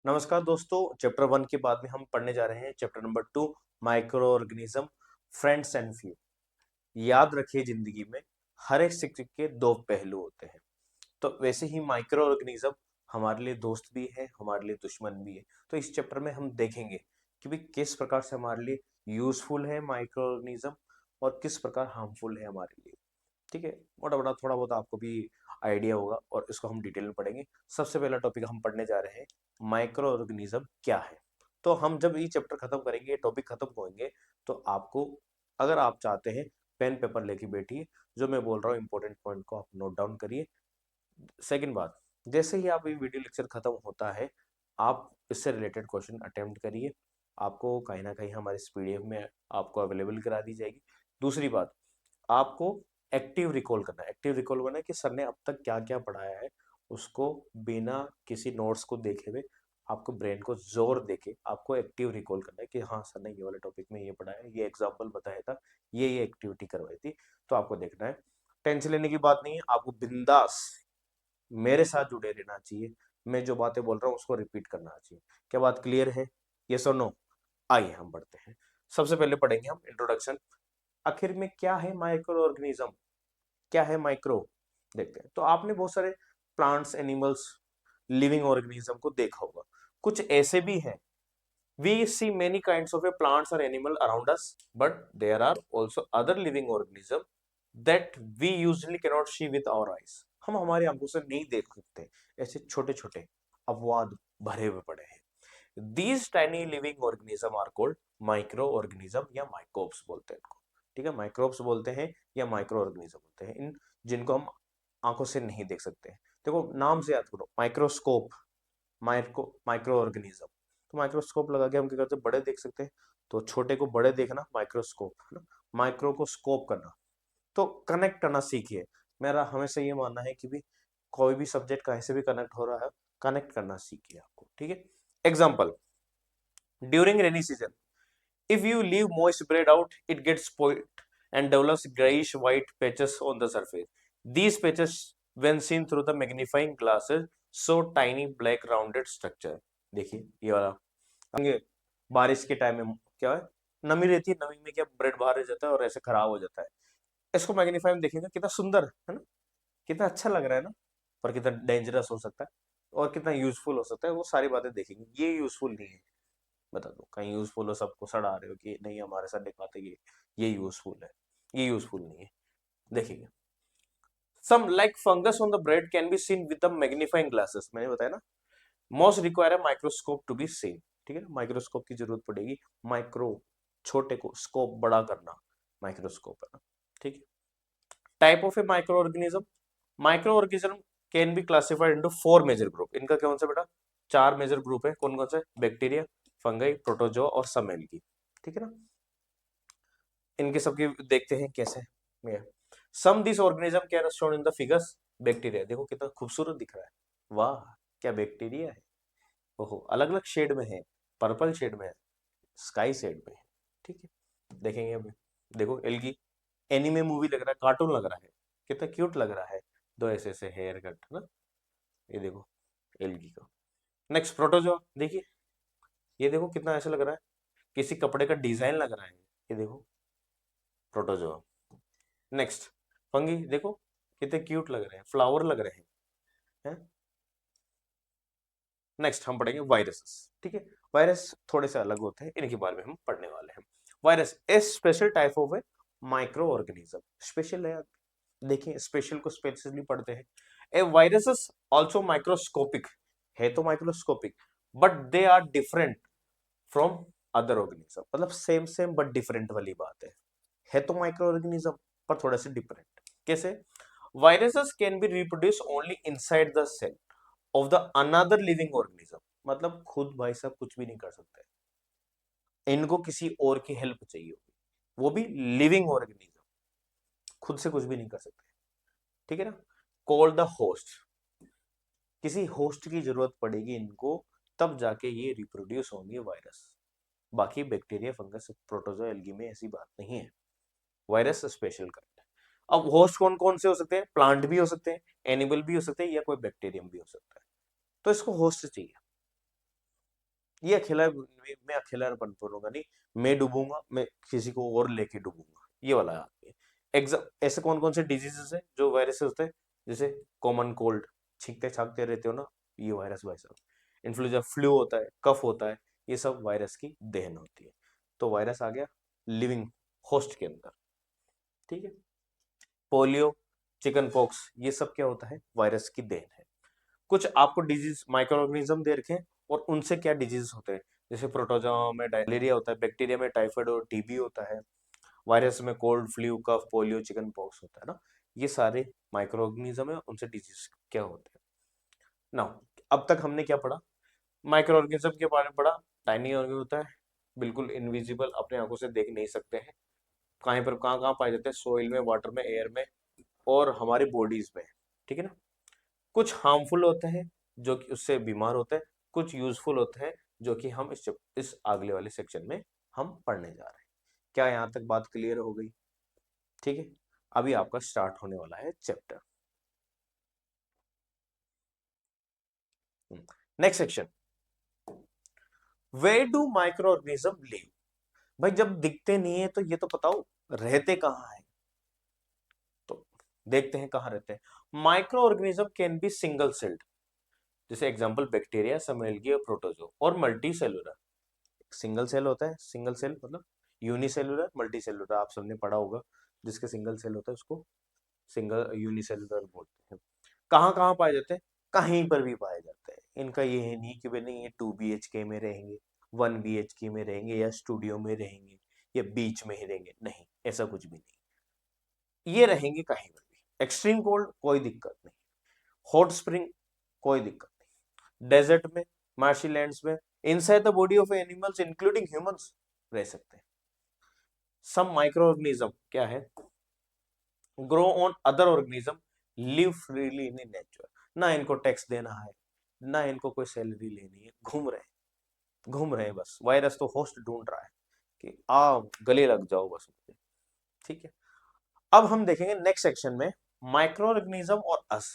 नमस्कार दोस्तों। चैप्टर 1 के बाद में हम पढ़ने जा रहे हैं chapter number 2, micro organism, friends and few. याद रखिए, जिंदगी में हर एक सिक्के के दो पहलू होते हैं। तो वैसे ही माइक्रो ऑर्गेनिज्म हमारे लिए दोस्त भी है, हमारे लिए दुश्मन भी है। तो इस चैप्टर में हम देखेंगे कि भी किस प्रकार से हमारे लिए यूजफुल है माइक्रो ऑर्गेनिज्म और किस प्रकार हार्मफुल है हमारे लिए। ठीक है, मोटा मोटा थोड़ा बहुत आपको भी आइडिया होगा और इसको हम डिटेल में पढ़ेंगे। सबसे पहला टॉपिक हम पढ़ने जा रहे हैं, माइक्रो ऑर्गेनिज्म क्या है। तो हम जब ये चैप्टर खत्म करेंगे, टॉपिक खत्म होंगे, तो आपको, अगर आप चाहते हैं, पेन पेपर लेके बैठिए। जो मैं बोल रहा हूँ इंपॉर्टेंट पॉइंट को आप नोट डाउन करिए। सेकंड बात, जैसे ही आप ये वीडियो लेक्चर खत्म होता है, आप इससे रिलेटेड क्वेश्चन अटेम्प्ट करिए। आपको कहीं ना कहीं हमारे इस पीडीएफ में आपको अवेलेबल करा दी जाएगी। दूसरी बात, आपको एक्टिव रिकॉल करना है। एक्टिव रिकॉल करना है कि सर ने अब तक क्या क्या पढ़ाया है, उसको बिना किसी नोट्स को देखे हुए आपको ब्रेन को जोर देके आपको एक्टिव रिकॉल करना है कि हाँ सर ने ये वाले टॉपिक में ये पढ़ाया, ये एग्जाम्पल बताया था, ये एक्टिविटी करवाई थी। तो आपको देखना है, टेंशन लेने की बात नहीं है। आपको बिंदास मेरे साथ जुड़े रहना चाहिए। मैं जो बातें बोल रहा हूँ उसको रिपीट करना चाहिए। क्या बात क्लियर है? यस और नो? आइए हम बढ़ते हैं। सबसे पहले पढ़ेंगे हम इंट्रोडक्शन। आखिर में क्या है माइक्रो ऑर्गेनिज्म, क्या है माइक्रो, देखते हैं। तो आपने बहुत सारे प्लांट्स, एनिमल्स, लिविंग ऑर्गेनिज्म को देखा होगा। कुछ ऐसे भी हैं, we see many kinds of a plants or animal around us, but there are also other living organism that we usually cannot see with our eyes। हम हमारी आंखों से नहीं देख सकते, ऐसे छोटे छोटे अपवाद भरे हुए पड़े हैं। These tiny living organism are called micro organism या microbes बोलते हैं इनको। ठीक है, माइक्रोब्स बोलते हैं या माइक्रो ऑर्गेनिज्म बोलते हैं इन, जिनको हम आंखों से नहीं देख सकते हैं। देखो नाम से याद करो, माइक्रोस्कोप, माइक्रो ऑर्गेनिज्म। तो माइक्रोस्कोप लगा के हम क्या करते हैं, बड़े देख सकते हैं। तो छोटे को बड़े देखना माइक्रोस्कोप है ना, माइक्रो को स्कोप करना। तो कनेक्ट करना सीखिए। मेरा हमेशा ये मानना है कि भी कोई भी सब्जेक्ट कहीं से भी कनेक्ट हो रहा है, कनेक्ट करना सीखिए आपको। ठीक है, example, during rainy season, if you leave moist bread out, it gets spoiled and develops grayish white patches on the surface. These patches, when seen through the magnifying glasses, show tiny black rounded structure। देखिए ये वाला, अंगे बारिश के time में क्या है, नमी रहती है, नमी में क्या ब्रेड बाहर रह जाता है और ऐसे खराब हो जाता है। इसको मैग्नीफाई में देखेंगे, कितना सुंदर है ना, कितना अच्छा लग रहा है ना, पर कितना डेंजरस हो सकता है और कितना यूजफुल हो सकता है, वो सारी बातें देखेंगे। ये यूजफुल नहीं है, बता दो। कहीं यूजफुल हो, सबको सड़ा रहे हो कि नहीं हमारे साथ दिखाते ये यूजफुल है, ये यूजफुल नहीं है। देखिए, some like fungus on the bread can be seen with the magnifying glasses. मैंने बताया ना, मोस्ट रिक्वायर है माइक्रोस्कोप टू बी सीन। ठीक है ना, माइक्रोस्कोप की जरूरत पड़ेगी। माइक्रो, छोटे को, स्कोप बड़ा करना, माइक्रोस्कोप है ना। ठीक है, type of a micro organism, micro organism can be classified into 4 major group. इनका कौन सा बेटा, 4 मेजर ग्रुप है। कौन कौन से? बैक्टीरिया, फंगाई, प्रोटोजोआ और सम एल्गी। ठीक है ना, इनके सबके देखते हैं कैसे। Some this organism can shown in the figures. Bacteria देखो कितना खूबसूरत दिख रहा है, वाह क्या बैक्टीरिया है। ओहो, अलग अलग शेड में है, पर्पल शेड में है, स्काई शेड में है। ठीक है, देखेंगे अभी। देखो एल्गी, एनीमे मूवी लग रहा है, कार्टून लग रहा है, कितना क्यूट लग रहा है, दो ऐसे ऐसे हेयर कट ना। ये देखो एल्गी का। नेक्स्ट प्रोटोजोआ, देखिए ये देखो कितना ऐसा लग रहा है, किसी कपड़े का डिजाइन लग रहा है। ये देखो प्रोटोजोआ। नेक्स्ट फंगी, देखो कितने क्यूट लग रहे हैं, फ्लावर लग रहे हैं। नेक्स्ट हम पढ़ेंगे वायरसेस। ठीक है, वायरस थोड़े से अलग होते हैं, इनके बारे में हम पढ़ने वाले हैं। Virus A special type of a micro organism. Special है, देखिए स्पेशल को स्पेशली पढ़ते हैं। ए वायरसेस आल्सो माइक्रोस्कोपिक, है तो microscopic, but they are different from other organism. मतलब सेम सेम बट डिफरेंट वाली बात है तो माइक्रो ऑर्गेनिज्म पर थोड़ा सा डिफरेंट। कैसे? Viruses can be reproduce only inside the cell of the another living organism. मतलब खुद भाई साहब कुछ भी नहीं कर सकते, इनको किसी और की हेल्प चाहिए होगी, वो भी लिविंग ऑर्गेनिज्म, खुद से कुछ भी नहीं कर सकते। ठीक है ना, कॉल द होस्ट, किसी होस्ट की जरूरत पड़ेगी इनको, तब जाके ये रिप्रोड्यूस होंगे वायरस। बाकी बैक्टीरिया, फंगस, प्रोटोजोआ, एल्गी में ऐसी बात नहीं है। वायरस स्पेशल काइंड है। अब होस्ट कौन कौन से हो सकते हैं? प्लांट भी हो सकते हैं, एनिमल भी हो सकते हैं, या कोई बैक्टीरियम भी हो सकता है। तो इसको होस्ट चाहिए। ये अकेला मैं अकेला बनूंगा नहीं, मैं डूबूंगा, मैं किसी को और लेके डूबूंगा, ये वाला आदमी है। एग्जाम ऐसे कौन कौन से डिजीजेस है जो वायरस से होते हैं? जैसे कॉमन कोल्ड, छींकते छाकते रहते हो ना, ये वायरस भाई साहब। इन्फ्लुएंजा फ्लू होता है, कफ होता है, ये सब वायरस की देन होती है। तो वायरस आ गया लिविंग होस्ट के अंदर, ठीक है। पोलियो, चिकन पॉक्स, ये सब क्या होता है? वायरस की देन है। कुछ आपको डिजीज माइक्रो ऑर्गेनिज्म दे रखे हैं और उनसे क्या डिजीज होते हैं, जैसे प्रोटोजोआ में डायलेरिया होता है, बैक्टीरिया में टाइफाइड और टीबी होता है, वायरस में कोल्ड, फ्लू, कफ, पोलियो, चिकन पॉक्स होता है ना। ये सारे माइक्रो ऑर्गेनिज्म है, उनसे डिजीज क्या होते हैं ना। अब तक हमने क्या पढ़ा? माइक्रो ऑर्गेनिज्म के बारे में पढ़ा। टाइनी ऑर्गेनिज्म होता है, बिल्कुल इनविजिबल, अपने आंखों से देख नहीं सकते हैं। कहीं पर कहाँ कहाँ पाए जाते हैं? सोइल में, वाटर में, एयर में और हमारी बॉडीज में, ठीक है ना। कुछ हार्मफुल होते हैं जो कि उससे बीमार होते हैं, कुछ यूजफुल होते हैं जो कि हम इस अगले वाले सेक्शन में हम पढ़ने जा रहे हैं। क्या यहाँ तक बात क्लियर हो गई? ठीक है, अभी आपका स्टार्ट होने वाला है chapter. Next section, where do micro organism live. भाई जब दिखते नहीं है तो ये तो बताओ रहते कहाँ है? तो देखते हैं कहाँ रहते हैं। Micro organism can B single celled, जैसे एग्जांपल बैक्टीरिया, समेल्गी और प्रोटोजो, और मल्टी सेलुलर। सिंगल सेल होता है, सिंगल सेल मतलब यूनिसेलुलर, मल्टी सेलुलर आप सबने पढ़ा होगा। जिसके सिंगल सेल होता है उसको सिंगल यूनिसेलुलर बोलते हैं। कहाँ कहाँ पाए जाते हैं? कहीं पर भी पाए जाते हैं। इनका ये है नहीं कि भाई नहीं ये 2 BHK में रहेंगे, 1 BHK में रहेंगे, या स्टूडियो में रहेंगे, या बीच में ही रहेंगे, नहीं, ऐसा कुछ भी नहीं। ये रहेंगे कहीं पर भी। एक्सट्रीम कोल्ड कोई दिक्कत नहीं, हॉट स्प्रिंग कोई दिक्कत नहीं, डेजर्ट में, मार्शी लैंड्स में, inside the body of animals including humans रह सकते हैं। सम माइक्रो ऑर्गेनिज्म क्या है? Grow on other organism, live freely in nature. ना इनको टैक्स देना है, ना इनको कोई सैलरी लेनी है, घूम रहे हैं बस। वायरस तो होस्ट ढूंढ रहा है कि आप गले लग जाओ बस मुझे, ठीक है। अब हम देखेंगे नेक्स्ट सेक्शन में माइक्रो ऑर्गेनिज्म और अस।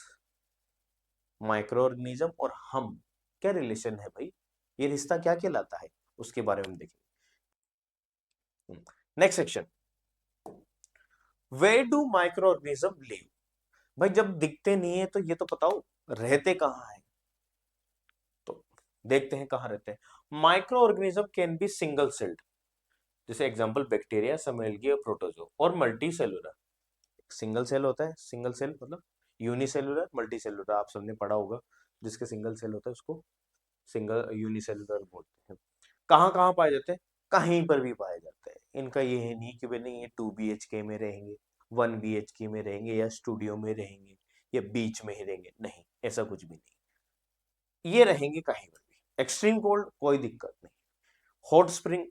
माइक्रो ऑर्गेनिज्म और हम क्या रिलेशन है भाई? ये रिश्ता क्या कहलाता है? उसके बारे में देखेंगे। Next section, where do micro organism live. भाई जब दिखते नहीं है तो ये तो बताओ रहते कहाँ है? तो देखते हैं कहाँ रहते हैं। Micro organism can B single celled, जैसे एग्जांपल बैक्टीरिया, समेल्गी और प्रोटोजो, और मल्टी सेलुलर। सिंगल सेल होता है, सिंगल सेल मतलब यूनिसेलुलर, मल्टी सेलुलर आप सबने पढ़ा होगा। जिसके सिंगल सेल होता है उसको सिंगल यूनिसेलुलर बोलते हैं। कहाँ कहाँ पाए जाते हैं? कहीं पर भी पाए जाते हैं। इनका ये है नहीं कि भाई नहीं ये 2 BHK में रहेंगे, 1 BHK में रहेंगे, या स्टूडियो में रहेंगे, या बीच में ही रहेंगे, नहीं, ऐसा कुछ भी नहीं। ये रहेंगे कहीं पर भी। एक्सट्रीम कोल्ड कोई दिक्कत नहीं, हॉट स्प्रिंग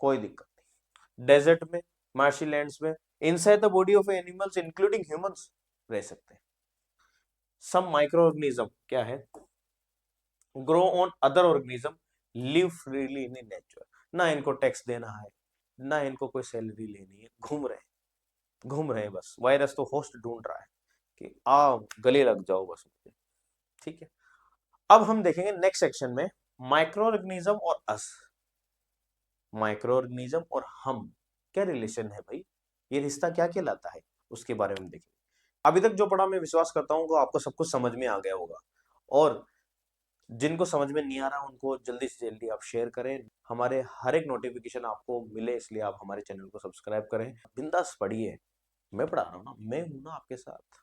कोई दिक्कत नहीं, डेजर्ट में, मार्शी लैंड्स में, inside the body of animals including humans रह सकते हैं। सम माइक्रो ऑर्गेनिज्म क्या है? Grow on other organism, live freely in nature. ना इनको टैक्स देना है, ना इनको कोई सैलरी लेनी है, घूम रहे हैं बस। वायरस तो होस्ट ढूंढ रहा है कि आप गले लग जाओ बस मुझे, ठीक है। अब हम देखेंगे नेक्स्ट सेक्शन में माइक्रो ऑर्गेनिज्म और अस। माइक्रो ऑर्गेनिज्म और हम क्या रिलेशन है भाई? ये रिश्ता क्या कहलाता है? उसके बारे में देखेंगे। अभी तक जो पढ़ा मैं विश्वास करता हूँ कि आपको सब कुछ समझ में आ गया होगा, और जिनको समझ में नहीं आ रहा उनको जल्दी से जल्दी आप शेयर करें। हमारे हर एक नोटिफिकेशन आपको मिले, इसलिए आप हमारे चैनल को सब्सक्राइब करें। बिंदास पढ़िए, मैं पढ़ा रहा हूँ ना, मैं हूं ना आपके साथ।